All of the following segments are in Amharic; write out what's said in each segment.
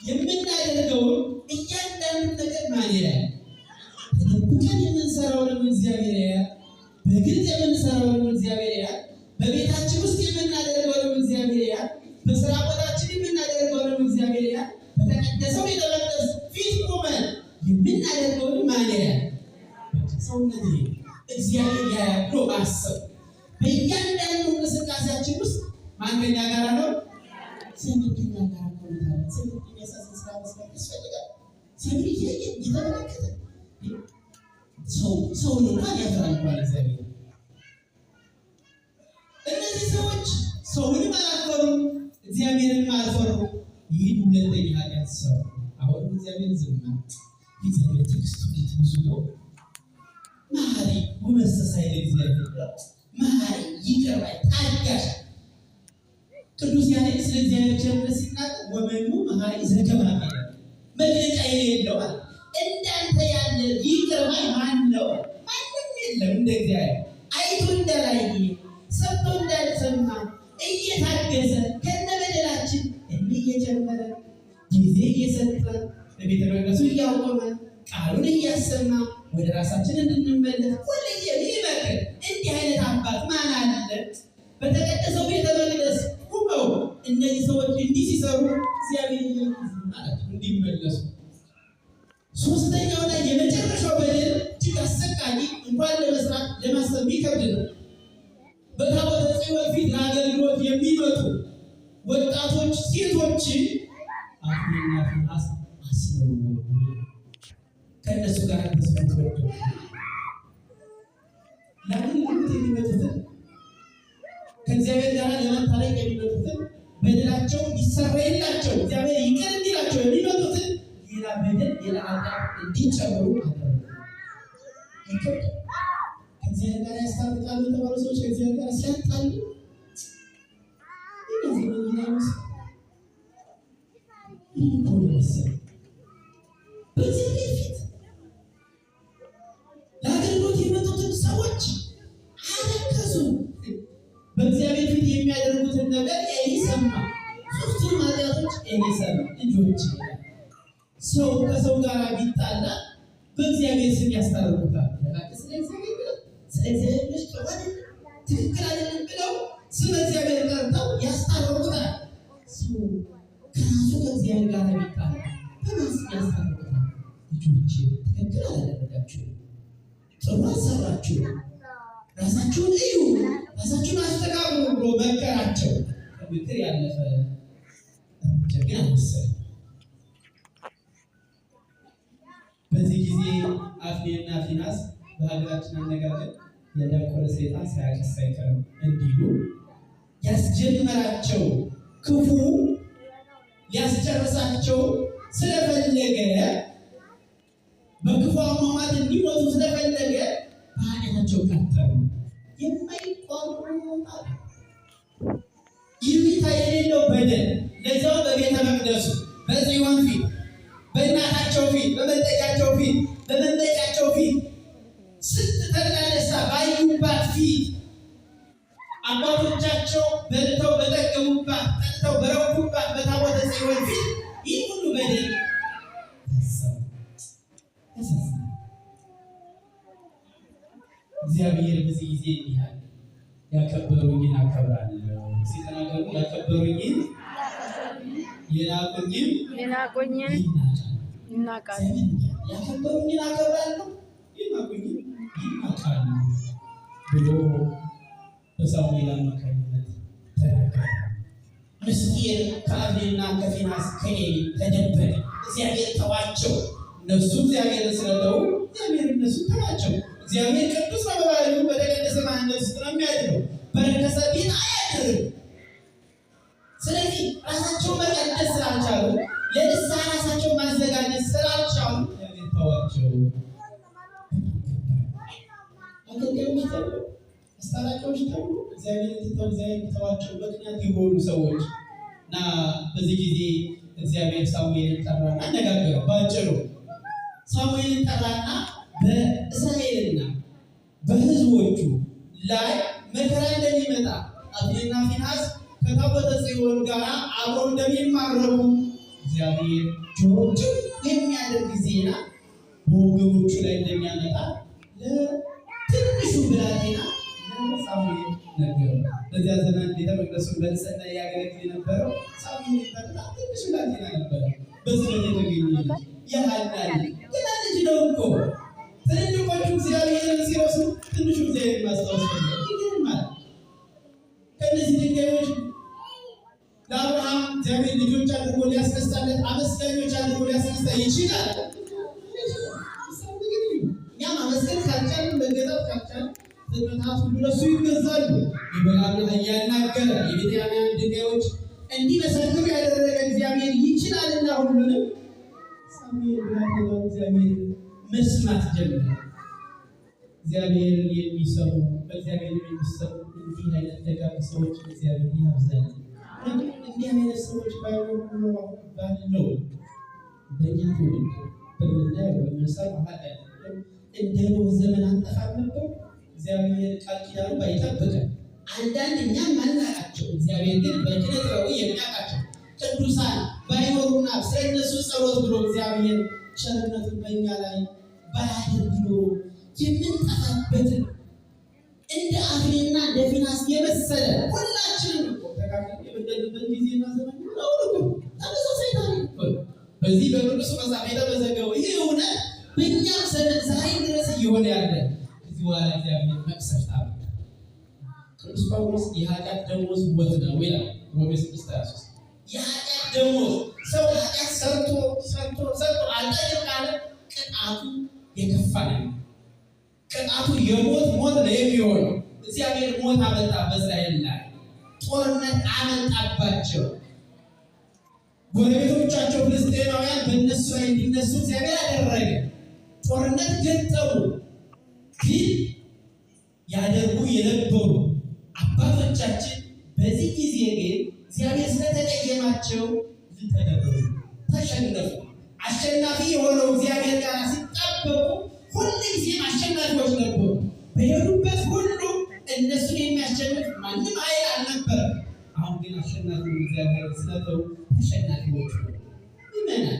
የምናደርገውን እያንዳንዱን ነገር ማን ያያል? ተደብቀን የምንሰራውንም እግዚአብሔር ያያል። በግልጽ የምንሰራውንም እግዚአብሔር ያያል። በቤታችን ውስጥ የምናደርገውንም እግዚአብሔር ያያል። በስራ ቦታችን የምናደርገውንም እግዚአብሔር ያያል። በተቀደሰው ቤተ መቅደስ ፊት ቆመን የምናደርገውንም ማን ያያል? ሰውነት እግዚአብሔር ያያል ብሎ ማሰብ። በእያንዳንዱ እንቅስቃሴያችን ውስጥ ማን ከእኛ ጋር ነው? እግዚአብሔር ከእኛ ጋር ነው። እግዚአብሔር የሚያሳስብ ስራ መስራት ያስፈልጋል። እግዚአብሔር እየተመለከተ ሰውን እንኳን ያፈራል እንኳን እግዚአብሔር። እነዚህ ሰዎች ሰውንም አላፈሩም፣ እግዚአብሔርንም አልፈሩም። ይህን ሁለተኛ ኃጢአት ሰሩ። አሁን እግዚአብሔር ዝም ነው። እግዚአብሔር ትዕግስቱ እንዴት ብዙ ነው! መሐሪ ወመሰሳይ ለእግዚአብሔር መሐሪ ይቅር ባይ ታጋሽ። ቅዱስ ያሬድ ስለ እግዚአብሔር ቸርነት ሲናገር ወመኑ መሐሪ ዘከማሚ መግለጫ የሌለው አለ። እንዳንተ ያለ ይቅር ባይ ማን ነው? ማንም የለም እንደ እግዚአብሔር። አይቶ እንዳላየ ሰምቶ እንዳልሰማ እየታገሰ ከነበደላችን እየጨመረ ጊዜ እየሰጠ በቤተ መቅደሱ እያቆመ ቃሉን እያሰማ ወደ ራሳችን እንድንመለስ ሁልጊዜ ይመክር። እንዲህ አይነት አባት ማን አለ? በተቀደሰው ቤተ መቅደስ ቁመው እነዚህ ሰዎች እንዲህ ሲሰሩ እግዚአብሔር ማለት እንዲመለሱ። ሶስተኛውና የመጨረሻው በደል እጅግ አሰቃቂ እንኳን ለመስራት ለማሰብ የሚከብድ ነው። በታቦተ ጽዮን ፊት ለአገልግሎት የሚመጡ ወጣቶች ሴቶች አፍኒና ፊናስ አስነው ከእነሱ ጋር ተስፋት ወርዶ ለአገልግሎት የሚመጡትን ከእግዚአብሔር ጋር ለመታረቅ የሚመጡትን በደላቸው ይሰረይላቸው እግዚአብሔር ይቅር እንዲላቸው የሚመጡትን ሌላ በደል ሌላ ኃጢአት እንዲጨምሩ ከእግዚአብሔር ጋር ያስታርቃሉ የተባሉ ሰዎች ከእግዚአብሔር ጋር ሲያጣሉ በእግዚአብሔር ፊት ለአገልግሎት የመጡትን ሰዎች አለቀሱ። በእግዚአብሔር ፊት የሚያደርጉትን ነገር ኤሊ ሰማ። ሶስቱን ኃጢአቶች ኤሊ ሰማ። ልጆች ሰው ከሰው ጋር ቢጣላ በእግዚአብሔር ስም ያስታርቁታል። ስለ እግዚአብሔር ልጅ ትክክል አይደለም ብለው ስለ እግዚአብሔር ጠርተው ያስታርቁታል። ሰው ከራሱ ከእግዚአብሔር ጋር ቢጣላ በማን ስም ያስታርቁታል? ልጆች ትክክል አላደረጋችሁም፣ ጥሩ አልሰራችሁም፣ ራሳችሁን እዩ፣ ራሳችሁን አስተካክሉ ብሎ መከራቸው። ከምክር ያለፈ ጀግና አልመሰለም። በዚህ ጊዜ አፍኒና ፊናስ በሀገራችን አነጋገር የዳቆረ ሰይጣን ሳያቀስ አይቀርም እንዲሉ ያስጀመራቸው ክፉ ሊያስጨርሳቸው ስለፈለገ በክፉ አሟሟት እንዲሞቱ ስለፈለገ በኃጢአታቸው ቀጠሉ። የማይቋረጥ ይሉኝታ የሌለው በደል ለዛው በቤተ መቅደሱ በጽዮን ፊት በእናታቸው ፊት በመጠቂያቸው ፊት በመመቂያቸው ፊት ስትተላ ደስታ ባዩባት ፊት አባቶቻቸው በልተው በጠገቡባት ጠጥተው በረኩባት በታቦተ ጽዮን ፊት ይህ ሁሉ በደል እግዚአብሔር በዚህ ጊዜ ይላል ያከበሩኝን አከብራለሁ። ሲተናገሩ ያከበሩኝን የናቁኝን ይናቃሉ። ያከበሩኝን አከብራለሁ፣ የናቁኝን ይናቃሉ ብሎ በሳሙኤል አማካኝነት ተናገረ። ምስጢር ከአፍኒና ከፊናስ ከኤሊ ተደበቀ። እግዚአብሔር ተዋቸው። እነሱ እግዚአብሔርን ስለተው እግዚአብሔር እነሱ ተዋቸው። እግዚአብሔር ቅዱስ ነው። በባህሪው በተቀደሰ ማንነት ውስጥ ነው የሚያድረው። በረከሰ ቤት አያድርም። ስለዚህ ራሳቸው መቀደስ ስላልቻሉ ለንስሐ ራሳቸው ማዘጋጀት ስላልቻሉ እግዚአብሔር ተዋቸው። አገልጋዮች ተብሎ አስታራቂዎች ተብሎ እግዚአብሔር ተዋቸው ምክንያት የሆኑ ሰዎች እና በዚህ ጊዜ እግዚአብሔር ሳሙኤልን ጠራና አነጋገረው። ባጭሩ ሳሙኤልን ጠራና በእስራኤልና በሕዝቦቹ ላይ መከራ እንደሚመጣ አፍኒና ፊናስ ከታቦተ ጽዮን ጋር አብረው እንደሚማረኩ እግዚአብሔር ጆሮቹን የሚያደርግ ዜና በወገኖቹ ላይ እንደሚያመጣ ለትንሹ ብላቴና ለሳሙኤል ነገረው። በዚያ ዘመን ቤተ መቅደሱን በንጽሕና ያገለግል የነበረው ሳሙኤል በጣም ትንሽ ብላቴና ነበረ። በስለት የተገኘ ያህላል ገና ልጅ ነው እኮ። ትልልቆቹ እግዚአብሔርን ሲረሱ ትንሹ እግዚአብሔርን ማስታወስ ይገርማል። ከእነዚህ ድንጋዮች ለአብርሃም እግዚአብሔር ልጆች አድርጎ ሊያስነሳለት አመስጋኞች አድርጎ ሊያስነሳ ይችላል። እኛም አመስገን ካልቻልን መገዛት ካልቻልን ፍጥረታት ሁሉ ለእሱ ይገዛሉ። የበላሉ እያናገረ የቤትያውያን ድንጋዮች እንዲመሰክሩ ያደረገ እግዚአብሔር ይችላልና ሁሉንም ሳሙኤል ብላቴናው እግዚአብሔር መስማት ጀመረ። እግዚአብሔርን የሚሰሙ በእግዚአብሔር የሚሰሙ እንዲህ አይነት ደጋግ ሰዎች እግዚአብሔር ያብዛል። እንዲህ አይነት ሰዎች ባይኖሩ ባለው በእኛ ትውልድ በምናየው በምንሰማው ኃጢአት እንደ ኖህ ዘመን አንጠፋም ነበር። እግዚአብሔር ቃል ኪዳኑ ባይጠብቀን አንዳንድ እኛም ማናቃቸው እግዚአብሔር ግን በኪነ ጥበቡ የሚያውቃቸው ቅዱሳን ባይኖሩና ስለነሱ ጸሎት ብሎ እግዚአብሔር ቸርነቱን በእኛ ላይ ባያደርግ ኖሮ የምንጠፋበትን እንደ አፍሬና እንደ ፊናስ የመሰለ ሁላችንም እኮ ተካክለን የበደልንበት ጊዜና ዘመን ነው እኮ ተመሳሳይ ታሪክ እኮ በዚህ በቅዱስ መጽሐፍ የተመዘገበው ይህ እውነት በእኛም ዘመን ዛሬ ድረስ እየሆነ ያለ ከዚህ በኋላ እግዚአብሔር መቅሰፍት አለ። ቅዱስ ጳውሎስ የኃጢአት ደሞዝ ሞት ነው ይላል ሮሜ 6:23 የኃጢአት ደሞዝ ሰው ኃጢአት ሰርቶ አልጠየቅ ካለ ቅጣቱ የከፋ ነው። ቅጣቱ የሞት ሞት ነው የሚሆነው። እግዚአብሔር ሞት አመጣ በእስራኤል ላይ ጦርነት አመጣባቸው። ጎረቤቶቻቸው ፍልስጤማውያን በእነሱ ላይ እንዲነሱ እግዚአብሔር አደረገ። ጦርነት ገጠሙ። ግን ያደርጉ የነበሩ አባቶቻችን በዚህ ጊዜ ግን እግዚአብሔር ስለተቀየማቸው ተደረጉ፣ ተሸነፉ። አሸናፊ የሆነው እግዚአብሔር ጋር ሲጣበቁ ሁልጊዜም አሸናፊዎች ነበሩ። በሄዱበት ሁሉ እነሱን የሚያሸንፍ ማንም ኃይል አልነበረም። አሁን ግን አሸናፊው እግዚአብሔር ስለተው ተሸናፊዎች ነው። ይመናል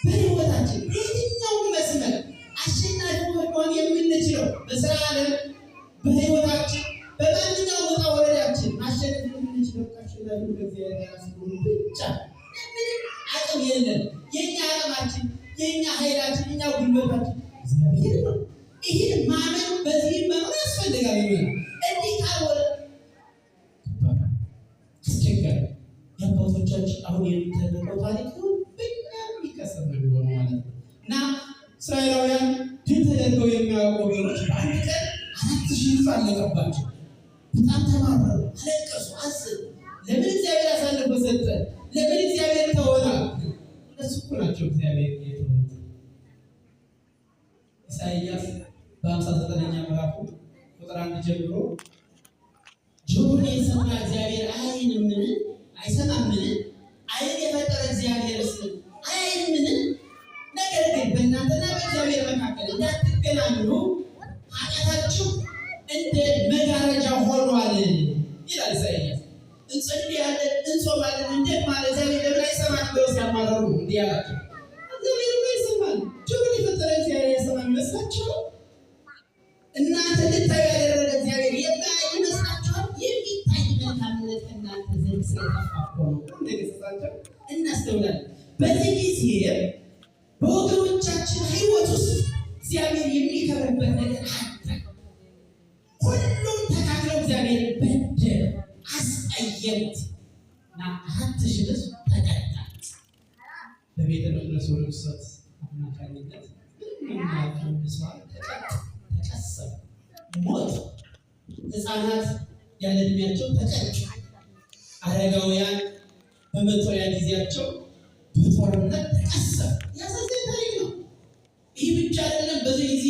በሕይወታችን በየትኛውም መስመር አሸናፊዎች መሆን የምንችለው በስራ ዓለም በሕይወታችን በማንኛውም ቦታ ወረዳችን ማሸነፍ የምንችለው ከአሸናፊው ከእግዚአብሔር ጋር ስለሆነ ብቻ። ምንም አቅም የለም። የኛ አቅማችን፣ የኛ ኃይላችን፣ የኛ ጉልበታችን እግዚአብሔር ነው። ይህን ማመን በዚህ መኖር ያስፈልጋል። ይሆናል እንዲህ ካልሆነ አስቸጋሪ የአባቶቻችን አሁን የሚተረከው ታሪክ በኛ የሚከሰት ነው የሚሆነው ማለት ነው። እና እስራኤላውያን ድል ተደርገው የሚያውቁ ወገኖች በአንድ ቀን 4000 ሕዝብ አለቀባቸው። በጣም ተማረሩ፣ አለቀሱ፣ አዘኑ። ለምን እግዚአብሔር አሳልፎ ሰጠ? ለምን እግዚአብሔር ተወና? እነሱ እኮ ናቸው እግዚአብሔር የተወት። ኢሳይያስ በ59ኛ ምዕራፉ ቁጥር 1 ጀምሮ ጆሮን የሰማ እግዚአብሔር አያይንምን? አይሰማምን? ዓይን የፈጠረ እግዚአብሔርስ አያይንምን? ነገር ግን በእናንተና በእግዚአብሔር መካከል እንዳትገናኙ ኃጢአታችሁ እንደ መጋረጃ ሆኗል ይላል ኢሳይያስ። እንጸልያለን፣ እንጾማለን፣ እንደማለት እግዚአብሔር ለምን አይሰማንም ብለው ሲያማረሩ እንዲህ አላቸው። እግዚአብሔር እኮ ይሰማል። ጆሮን የፈጠረ እግዚአብሔር አይሰማም ይመስላችኋል? እናንተ ልታዩ ያደረገ እግዚአብሔር የማያይ ይመስላችኋል? የሚታይ መልካምነት ከእናንተ ዘንድ ስለጠፋ እኮ ነው። እንደገሰጻቸው እናስተውላለን። በዚህ ጊዜ በወገኖቻችን ሕይወት ውስጥ እግዚአብሔር የሚከብርበት ነገር አለ። ሁሉም ተካክለው እግዚአብሔር በደል አስቀየሙት እና 4000 ሕዝብ ተቀጣ። በቤተ መቅደሱ ርኩሰት አማካኝነት ተቀሰፉ፣ ሞቱ። ሕፃናት ያለ ዕድሜያቸው ተቀጩ። አረጋውያን በመጦሪያ ጊዜያቸው በጦርነት ተቀሰፉ። ያሳዝን ታሪክ ነው። ይህ ብቻ አይደለም። በዚህ ጊዜ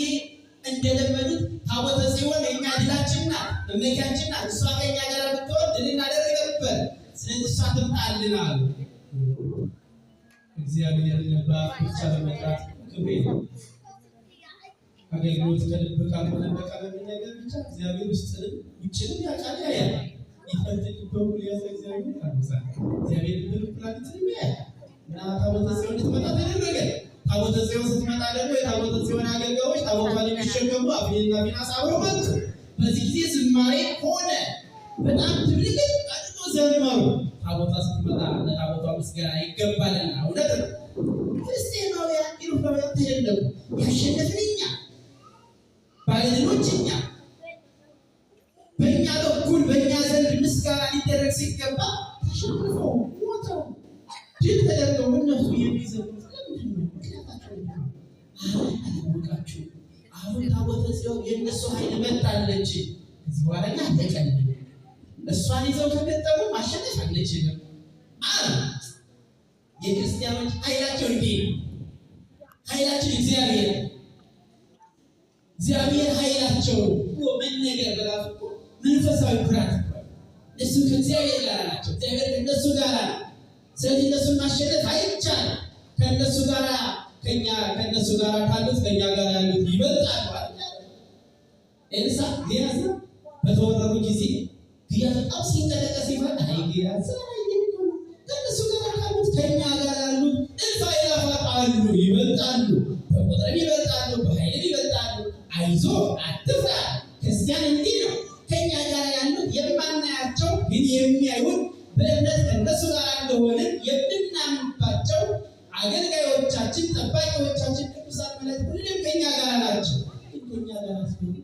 እንደለመዱት ታቦተ ጽዮን የእኛ ድላችን ናት፣ መመኪያችን ናት። እሷ ከእኛ ጋር ብትሆን ድል እናደርግ ነበር። ስለዚህ እሷ ትምጣልን አሉ። እግዚአብሔር በአፍ ብቻ በመጥራት ክብር የለም። አገልግሎት ከልብ ካልሆነ በቃል የሚነገር ብቻ እግዚአብሔር ውስጥንም ውጭንም ያውቃል፣ ያያል። ይፈልግበው ሊያሰግዛኝ ታውሳ እግዚአብሔር ብሉፕላንት ነው እና ታቦተ ጽዮን ልትመጣ ተደረገ። ታቦተ ጽዮን ስትመጣ ደግሞ የታቦተ ጽዮን አገልጋዮች ታቦቷን የሚሸከሙ አፍኒንና ፊናስ አብረው መጡ። በዚህ ጊዜ ዝማሬ ሆነ። በጣም ትልቅ አድርጎ ዘመሩ። ታቦቷ ስትመጣ ለታቦቷ ምስጋና ይገባልና እውነት ነው። ክርስቲያናውያን ኢሮፓውያን ተደለቁ። ያሸነፍን እኛ ባለድሎች እኛ በእኛ በኩል በእኛ ዘንድ ምስጋና ሊደረግ ሲገባ ተሸንፈው ሞተው ድል ተደርገው እነሱ የሚዘሩት ለምንድን ነው? ምክንያታቸው አላወቃችሁ። አሁን ታቦተ ጽዮን የእነሱ ኃይል መጣለች። ከዚህ በኋላ አለቀን። እሷን ይዘው ከገጠሙ ማሸነፍ አንችልም። የክርስቲያኖች ኃይላቸው እንዲህ ነው። ኃይላችን እግዚአብሔር ኃይላቸው መነገር በራሱ መንፈሳዊ ኩራት እሱ ከእግዚአብሔር ጋር ናቸው። እግዚአብሔር ከእነሱ ጋር ነው። ስለዚህ እነሱን ማሸነፍ አይቻልም። ከእነሱ ጋር ካሉት ከእኛ ጋር ያሉት ይበልጣሉ። ኤልሳ ጊያዝ በተወረሩ ጊዜ ጊያዝ በጣም ሲንቀጠቀጥ ሲፈራ ጊያዝ ከእነሱ ጋር ካሉት ከእኛ ጋር ያሉት እልፍ አእላፋት አሉ፣ ይበልጣሉ፣ በቁጥርም ይበልጣሉ፣ በኃይልም ይበልጣሉ። አይዞህ አትፍራ። ክርስቲያን እንዲህ ነው። ከእኛ ጋር ያሉት የማናያቸው ግን የሚያዩን በእምነት ከእነሱ ጋር እንደሆንን የምናምንባቸው አገልጋዮቻችን፣ ጠባቂዎቻችን ቅዱሳን መላእክት ሁሉም ከእኛ ጋር ናቸው። ከእኛ ጋር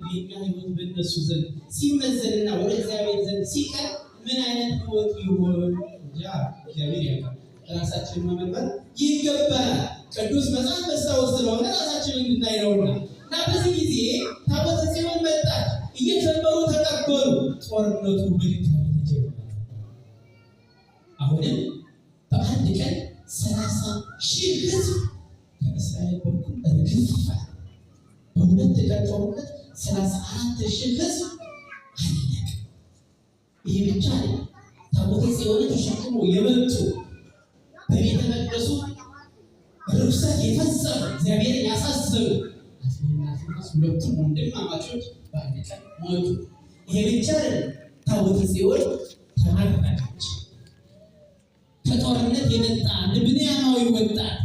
የእኛ ሕይወት በእነሱ ዘንድ ሲመዘንና ወደ እግዚአብሔር ዘንድ ሲቀር ምን አይነት ሕይወት ይሆን? እግዚአብሔር ያውቃል። ራሳችንን መመርመር ይገባናል። ቅዱስ መጽሐፍ መስታወት ስለሆነ ራሳችንን እንድናይ ነውና እና በዚህ ጊዜ ታቦተ ጽዮን መጣች። እየዘመሩ ተቀበሉ። ጦርነቱ በድጋሚ ተጀመረ። አሁንም በአንድ ቀን 30,000 ሕዝብ ከእስራኤል በኩል እርግፍ። በሁለት ቀን ጦርነት 34,000 ሕዝብ አለቀ። ይህ ብቻ ነው። ታቦተ ጽዮን ተሸክሞ የመጡ በቤተ መቅደሱ ርኩሰት የፈጸሙ እግዚአብሔርን ያሳዘኑ አፍኒንና ፊናስ ሁለቱም ወንድማማቾች በአንድ ቀን ሞቱ። ይሄ ብቻ አይደለም። ታቦተ ጽዮን ተማረከች። ከጦርነት የመጣ ብንያማዊ ወጣት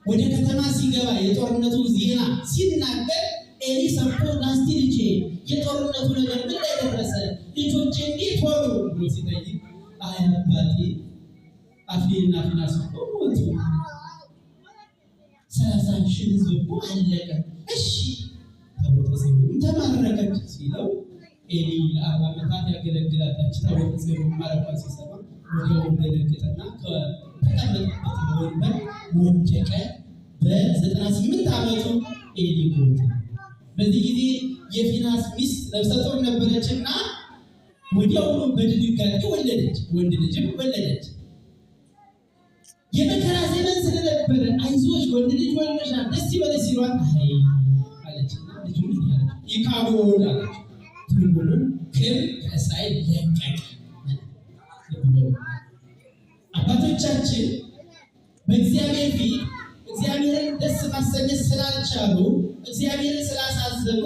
ወደ ከተማ ሲገባ የጦርነቱ ዜና ሲናገር ኤሊ ሰምቶ ናስቲ ልጄ የጦርነቱ ነገር ምን ላይ ደረሰ? ልጆቼ እንዴት ሆኑ ብሎ ሲጠይቅ አይ አባቴ አፍኒንና ፊናስ ሞቱ፣ 30,000 ሕዝብ እኮ አለቀ። እሺ ታቦተ ጽዮን ተማረከች ሲለው ኤሊ ለ40 ዓመታት ያገለግላታች ታቦተ ጽዮን ማረኳን ሲሰማ ወዲያው እንደደነገጠና ከተቀመጠበት ወንበር ወደቀ። በ98 ዓመቱ ኤሊ ሞተ። በዚህ ጊዜ የፊናስ ሚስት ነፍሰ ጡር ነበረችና ወዲያውኑ በድንጋጤ ወለደች፣ ወንድ ልጅም ወለደች። የመከራ ዘመን ስለነበረ አይዞሽ ወንድ ልጅ ወልደሻል ደስ ይበለሽ ሲሏት አይ አለችና ልጁ ይቃወም አለች። ትርጉሙም ክብር ከእስራኤል ለቀቀ። አባቶቻችን በእግዚአብሔር ፊት እግዚአብሔርን ደስ ማሰኘት ስላልቻሉ እግዚአብሔርን ስላሳዘኑ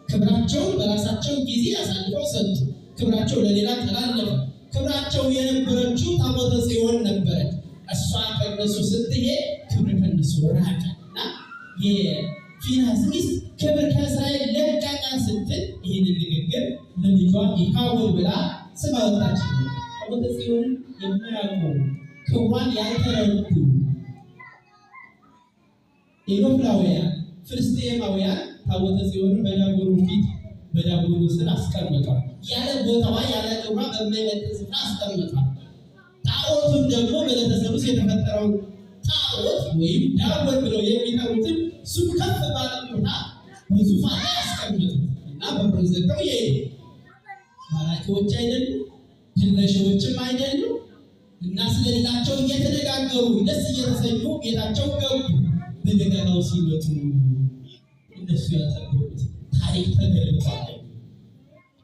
ክብራቸውን በራሳቸው ጊዜ አሳልፈው ሰጡ። ክብራቸው ለሌላ ተላለፈ። ክብራቸው የነበረችው ታቦተ ጽዮን ነበረች። እሷ ከነሱ ስትሄድ ክብር ከነሱ ራቀ እና የፊናስ ሚስት ክብር ከእስራኤል ለቀቀ ስትል ይህንን ንግግር ለልጇ ይካወል ብላ ስም አወጣች። ታቦተ ጽዮንን የማያውቁ ክብሯን ያልተረዱ ኢሮፓውያን ፍልስጤማውያን ታቦተ ጽዮንን በዳጎኑ ፊት በዳጎኑ ስር አስቀምጧል። ያለ ቦታዋ ያለ ክብሯ በማይመጥን ስፍራ አስቀምጧል። ጣዖቱን ደግሞ በዕለተ ሰሉስ የተፈጠረውን ጣዖት ወይም ዳጎን ብለው የሚጠሩትን እሱም ከፍ ባለ ቦታ በዙፋን ላይ አስቀምጡ እና በሩን ዘግተው ይሄዱ። ማራኪዎች አይደሉም፣ ድለሽዎችም አይደሉም እና ስለሌላቸው እየተነጋገሩ ደስ እየተሰኙ ቤታቸው ገቡ። በደጋናው ሲመጡ እነሱ ያጠበቁት ታሪክ ተገልጧል።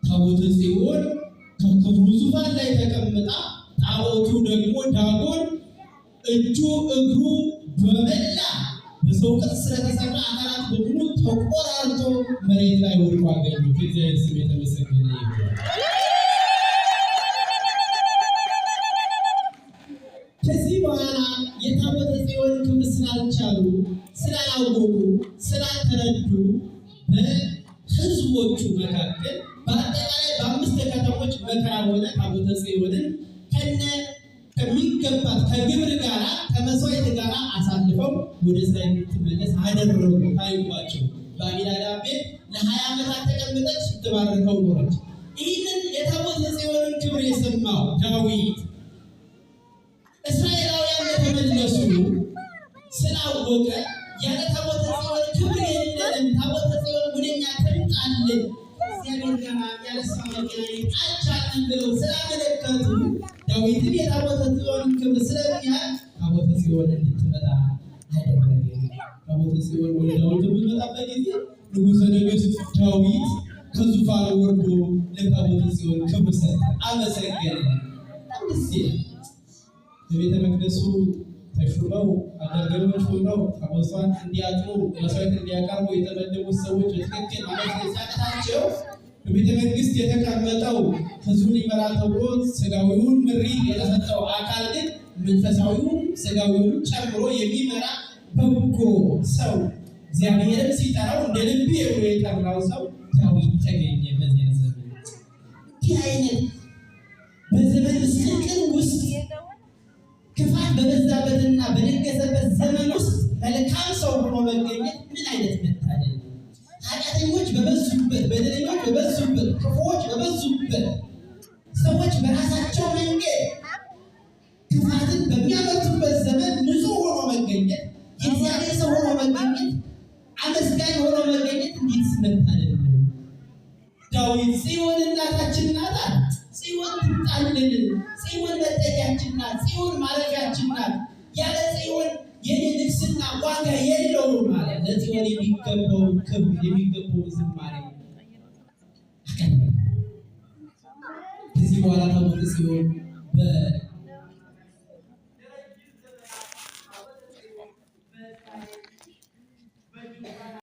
ታቦተ ጽዮን ከክብሩ ዙፋን ላይ ተቀምጣ ጣዖቱ ደግሞ ዳጎን እጁ እግሩ በመላ በሰው ቅርጽ ስለተሰራ አካላት በሙሉ ተቆራርጦ መሬት ላይ ወድቆ አገኙት። እግዚአብሔር ስም የተመሰገነ ይሁን። ከዚህ በኋላ የታቦተ ጽዮን ክብር ስላልቻሉ፣ ስላላወቁ፣ ስላልተረዱ በሕዝቦቹ መካከል በአጠቃላይ በ5 ከተሞች መከራ ሆነ። ታቦተ ጽዮንን ከሚገባት ከግብር ጋር ከመስዋዕት ጋር አሳልፈው ወደ እስራኤል እንድትመለስ አደረጉ። ታይቋቸው በአሚናዳብ ቤት ለ20 ዓመታት ተቀምጠች ስትባርከው ኖረች። ይህንን የታቦተ ጽዮንን ክብር የሰማው ዳዊት እስራኤላውያን የተመለሱ ስላወቀ ያለ ታቦተ ጽዮን ክብር የለንም፣ ታቦተ ጽዮን ወደኛ ትምጣልን፣ እግዚአብሔር ጋር ያለ እሷ መገናኘት አልቻልንም ብለው ስላመለከቱ ዳዊትን የታቦተ ጽዮን ክብር ስለሚያል ታቦተ ጽዮን እንድትመጣ አደረገ። ታቦተ ጽዮን ወደ ዳዊት በሚመጣበት ጊዜ ንጉሠ ነገሥት ዳዊት ከዙፋኑ ወርዶ ለታቦተ ጽዮን ክብር ሰጠ፣ አመሰገነ። ደስ ይላል። በቤተ መቅደሱ ተሹመው አገልጋዮች ሆነው ታቦቷን እንዲያጥኑ መስዋዕት እንዲያቀርቡ የተመደቡት ሰዎች በትክክል ማለት ሲያቅታቸው በቤተ መንግስት የተቀመጠው ሕዝቡን ይመራል ተብሎ ስጋዊውን ምሪት የተሰጠው አካል ግን መንፈሳዊውን ስጋዊውን ጨምሮ የሚመራ በጎ ሰው እግዚአብሔርም ሲጠራው እንደ ልቤ ብሎ የጠራው ሰው ዳዊት ተገኘ። በዚያ ዘመን ይህ አይነት በዘመን ምስቅልቅል ውስጥ ክፋት በበዛበትና በነገሰበት ዘመን ውስጥ መልካም ሰው ሆኖ መገኘት ምን አይነት መታደል! ኃጢአተኞች በበዙበት፣ በደለኞች በበዙበት፣ ክፉዎች በበዙበት፣ ሰዎች በራሳቸው መንገድ ክፋትን በሚያመጡበት ዘመን ንጹሕ ሆኖ መገኘት፣ የእግዚአብሔር ሰው ሆኖ መገኘት፣ አመስጋኝ ሆኖ መገኘት እንዴት መታደል ነው! ዳዊት ጽዮን እናታችን ናት፣ ጽዮን ትምጣልን፣ ጽዮን መጠጊያችን ናት፣ ጽዮን ማረፊያችን ናት፣ ያለ ጽዮን የኔ ንግስና ዋጋ የለውም ማለት ለጽዮን የሚገባውን ክብር የሚገባውን ዝማሬ አቀረበ። ከዚህ በኋላ ታቦተ ጽዮን